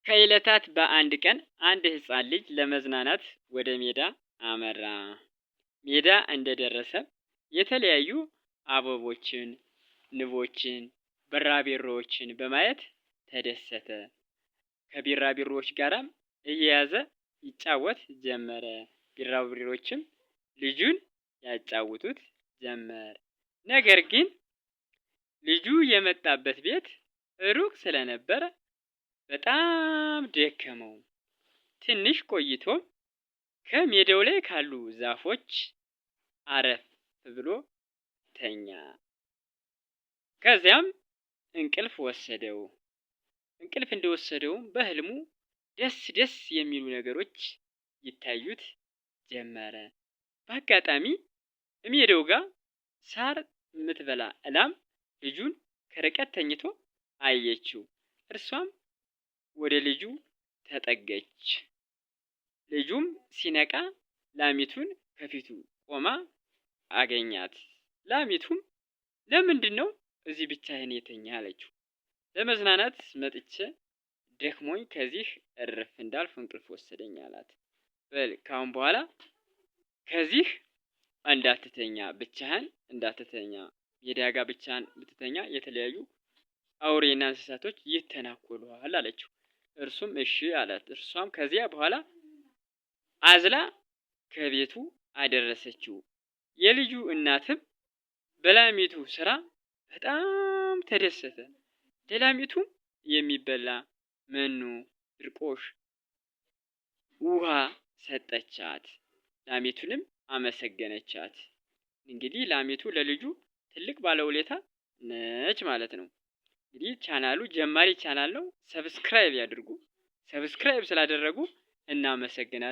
ከዕለታት በአንድ ቀን አንድ ሕፃን ልጅ ለመዝናናት ወደ ሜዳ አመራ። ሜዳ እንደደረሰ የተለያዩ አበቦችን፣ ንቦችን፣ ቢራቢሮዎችን በማየት ተደሰተ። ከቢራቢሮዎች ጋራም እየያዘ ይጫወት ጀመረ። ቢራቢሮዎችም ልጁን ያጫውቱት ጀመር። ነገር ግን ልጁ የመጣበት ቤት ሩቅ ስለነበረ በጣም ደከመው። ትንሽ ቆይቶ ከሜዳው ላይ ካሉ ዛፎች አረፍ ብሎ ተኛ። ከዚያም እንቅልፍ ወሰደው። እንቅልፍ እንደወሰደውም በህልሙ ደስ ደስ የሚሉ ነገሮች ይታዩት ጀመረ። በአጋጣሚ ሜዳው ጋር ሳር የምትበላ ላም ልጁን ከርቀት ተኝቶ አየችው። እርሷም ወደ ልጁ ተጠገች። ልጁም ሲነቃ ላሚቱን ከፊቱ ቆማ አገኛት። ላሚቱም ለምንድነው እዚህ ብቻህን የተኛ አለችው። ለመዝናናት መጥቼ ደክሞኝ ከዚህ እረፍ እንዳልፍ እንቅልፍ ወሰደኝ አላት። በል ካሁን በኋላ ከዚህ እንዳትተኛ፣ ብቻህን እንዳትተኛ፣ ሜዳ ጋር ብቻህን ብትተኛ የተለያዩ አውሬና እንስሳቶች ይተናኮሉሃል አለችው። እርሱም እሺ አላት። እርሷም ከዚያ በኋላ አዝላ ከቤቱ አደረሰችው። የልጁ እናትም በላሚቱ ስራ በጣም ተደሰተ። ለላሚቱም የሚበላ መኖ፣ ድርቆሽ፣ ውሃ ሰጠቻት። ላሚቱንም አመሰገነቻት። እንግዲህ ላሚቱ ለልጁ ትልቅ ባለውለታ ነች ማለት ነው። እንግዲህ ቻናሉ ጀማሪ ቻናል ነው። ሰብስክራይብ ያድርጉ። ሰብስክራይብ ስላደረጉ እናመሰግናለን።